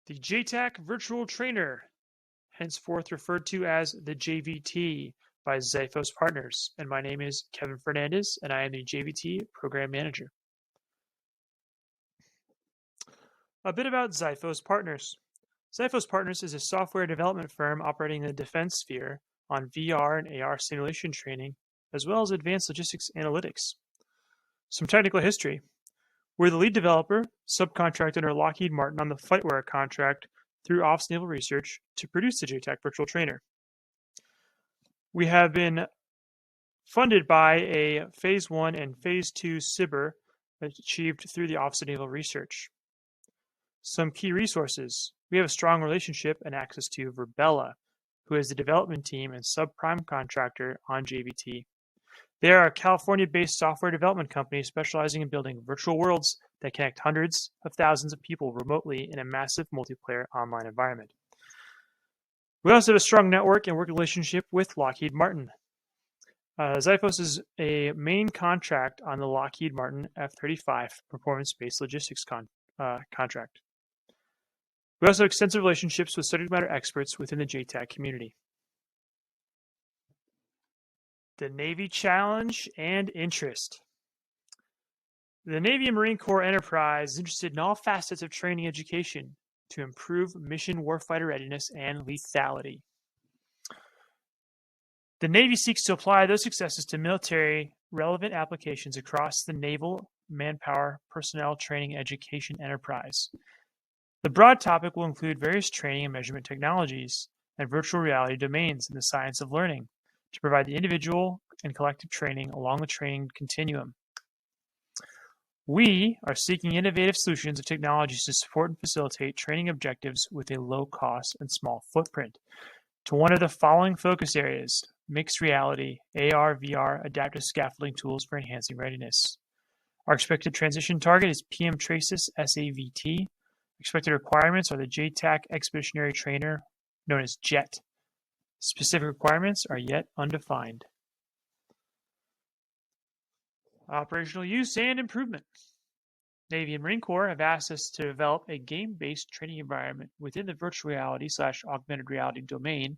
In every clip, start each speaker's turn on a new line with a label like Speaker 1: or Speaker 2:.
Speaker 1: The JTAC Virtual Trainer, henceforth referred to as the JVT by Xiphos Partners, and my name is Kevin Fernandez, and I am the JVT Program Manager. A bit about Xiphos Partners. Xiphos Partners is a software development firm operating in the defense sphere on VR and AR simulation training, as well as advanced logistics analytics. Some technical history. We're the lead developer, subcontracted under Lockheed Martin on the FlightWare contract through Office of Naval Research to produce the JTAC Virtual Trainer. We have been funded by a Phase 1 and Phase 2 SBIR achieved through the Office of Naval Research. Some key resources. We have a strong relationship and access to Verbella, who is the development team and subprime contractor on JVT. They are a California-based software development company specializing in building virtual worlds that connect hundreds of thousands of people remotely in a massive multiplayer online environment. We also have a strong network and working relationship with Lockheed Martin. Xiphos is a main contract on the Lockheed Martin F-35 performance-based logistics contract. We also have extensive relationships with subject matter experts within the JTAC community. The Navy challenge and interest. The Navy and Marine Corps enterprise is interested in all facets of training education to improve mission warfighter readiness and lethality. The Navy seeks to apply those successes to military relevant applications across the naval manpower personnel training education enterprise. The broad topic will include various training and measurement technologies and virtual reality domains in the science of learning to provide the individual and collective training along the training continuum. We are seeking innovative solutions of technologies to support and facilitate training objectives with a low cost and small footprint to one of the following focus areas: mixed reality, AR, VR, adaptive scaffolding tools for enhancing readiness. Our expected transition target is PM Traces SAVT. Expected requirements are the JTAC Expeditionary Trainer, known as JET. Specific requirements are yet undefined. Operational use and improvement. Navy and Marine Corps have asked us to develop a game-based training environment within the virtual reality/augmented reality domain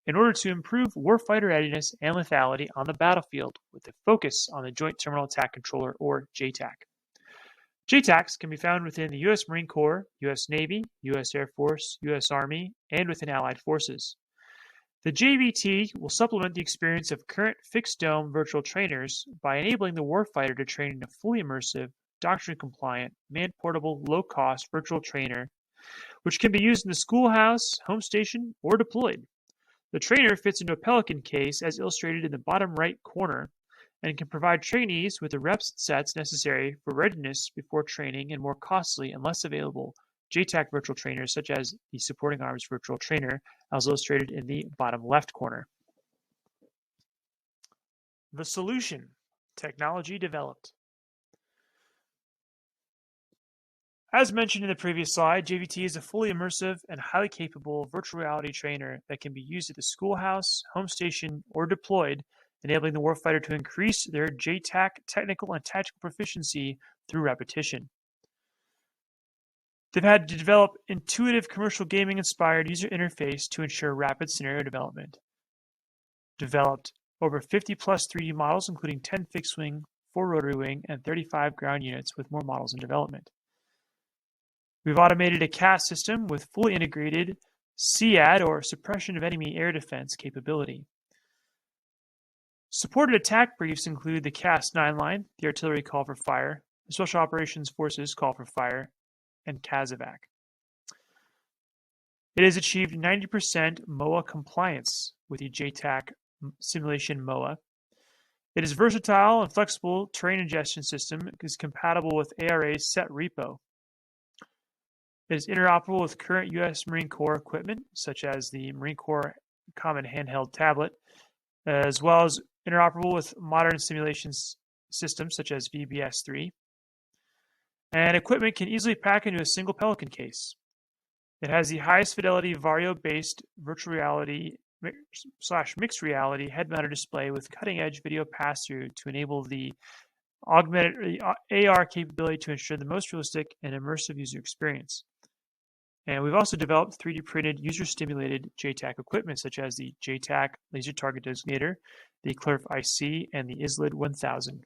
Speaker 1: in order to improve warfighter readiness and lethality on the battlefield with a focus on the Joint Terminal Attack Controller, or JTAC. JTACs can be found within the U.S. Marine Corps, U.S. Navy, U.S. Air Force, U.S. Army, and within Allied forces. The JVT will supplement the experience of current fixed-dome virtual trainers by enabling the warfighter to train in a fully immersive, doctrine-compliant, man-portable, low-cost virtual trainer, which can be used in the schoolhouse, home station, or deployed. The trainer fits into a pelican case as illustrated in the bottom right corner and can provide trainees with the reps and sets necessary for readiness before training in more costly and less available JTAC virtual trainers, such as the Supporting Arms Virtual Trainer, as illustrated in the bottom left corner. The solution: technology developed. As mentioned in the previous slide, JVT is a fully immersive and highly capable virtual reality trainer that can be used at the schoolhouse, home station, or deployed, enabling the warfighter to increase their JTAC technical and tactical proficiency through repetition. They've had to develop intuitive commercial gaming-inspired user interface to ensure rapid scenario development. Developed over 50-plus 3D models, including 10 fixed-wing, 4 rotary-wing, and 35 ground units, with more models in development. We've automated a CAS system with fully integrated SEAD, or Suppression of Enemy Air Defense, capability. Supported attack briefs include the CAS 9 line, the Artillery CallforFire, the Special Operations Forces CallforFire, and CASEVAC. It has achieved 90% MOA compliance with the JTAC simulation MOA. It is versatile and flexible terrain ingestion system. It is compatible with ARA's set repo. It is interoperable with current U.S. Marine Corps equipment, such as the Marine Corps Common Handheld Tablet, as well as interoperable with modern simulation systems such as VBS3. And equipment can easily pack into a single Pelican case. It has the highest fidelity Vario-based virtual reality / mixed reality head-mounted display with cutting-edge video pass-through to enable the augmented AR capability to ensure the most realistic and immersive user experience. And we've also developed 3D printed user-stimulated JTAC equipment such as the JTAC Laser Target Designator, the CLERF IC, and the ISLID 1000.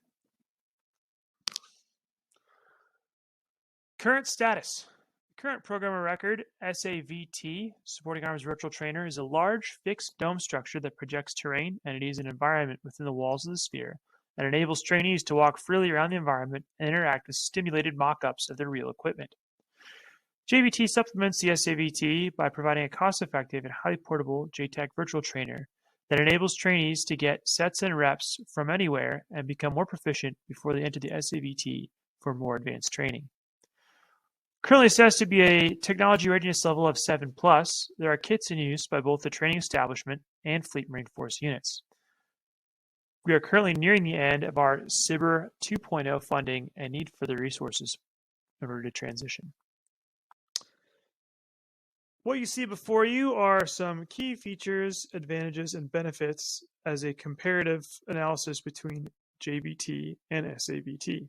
Speaker 1: Current status. Current program of record, SAVT, Supporting Arms Virtual Trainer, is a large fixed dome structure that projects terrain, entities, and environment within the walls of the sphere and enables trainees to walk freely around the environment and interact with stimulated mock-ups of their real equipment. JVT supplements the SAVT by providing a cost-effective and highly portable JTAC Virtual Trainer that enables trainees to get sets and reps from anywhere and become more proficient before they enter the SAVT for more advanced training. Currently assessed to be a technology readiness level of 7+, there are kits in use by both the training establishment and Fleet Marine Force units. We are currently nearing the end of our SBIR 2.0 funding and need further resources in order to transition. What you see before you are some key features, advantages, and benefits as a comparative analysis between JVT and SAVT.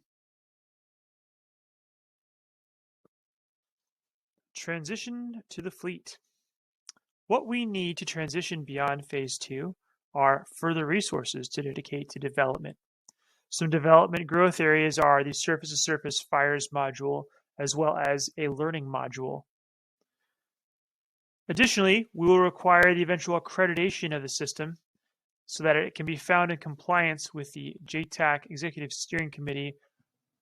Speaker 1: Transition to the fleet. What we need to transition beyond Phase 2 are further resources to dedicate to development. Some development growth areas are the surface-to-surface fires module, as well as a learning module. Additionally, we will require the eventual accreditation of the system so that it can be found in compliance with the JTAC Executive Steering Committee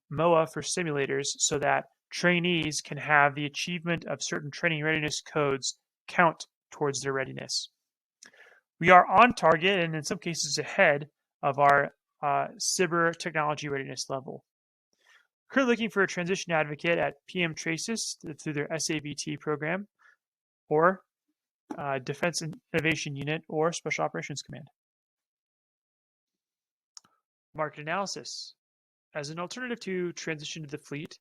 Speaker 1: MOA for simulators so that trainees can have the achievement of certain training readiness codes count towards their readiness. We are on target and in some cases ahead of our SBIR technology readiness level. Currently looking for a transition advocate at PM Traces through their SAVT program or Defense Innovation Unit or Special Operations Command. Market analysis. As an alternative to transition to the fleet,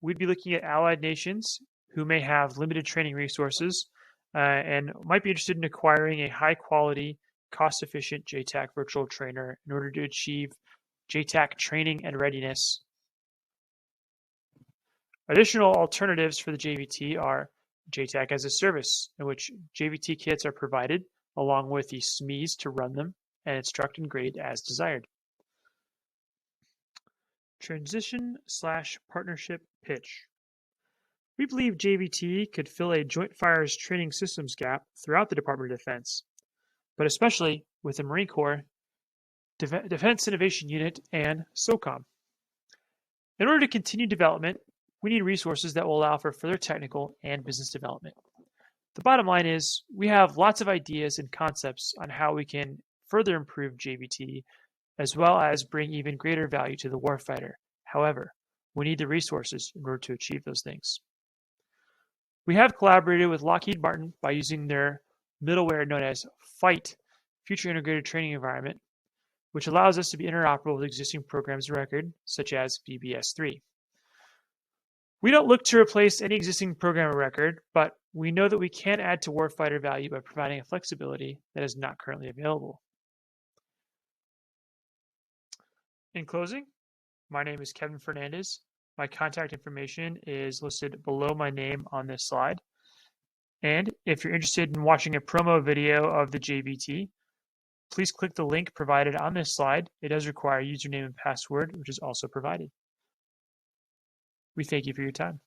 Speaker 1: we'd be looking at allied nations who may have limited training resources and might be interested in acquiring a high-quality, cost-efficient JTAC Virtual Trainer in order to achieve JTAC training and readiness. Additional alternatives for the JVT are JTAC as a service, in which JVT kits are provided along with the SMEs to run them and instruct and grade as desired. Transition/partnership pitch. We believe JVT could fill a joint fires training systems gap throughout the Department of Defense, but especially with the Marine Corps, Defense Innovation Unit, and SOCOM. In order to continue development, we need resources that will allow for further technical and business development. The bottom line is we have lots of ideas and concepts on how we can further improve JVT as well as bring even greater value to the warfighter. However, we need the resources in order to achieve those things. We have collaborated with Lockheed Martin by using their middleware known as FIGHT, Future Integrated Training Environment, which allows us to be interoperable with existing programs of record, such as BBS-3. We don't look to replace any existing program of record, but we know that we can add to warfighter value by providing a flexibility that is not currently available. In closing, my name is Kevin Fernandez. My contact information is listed below my name on this slide. And if you're interested in watching a promo video of the JVT, please click the link provided on this slide. It does require a username and password, which is also provided. We thank you for your time.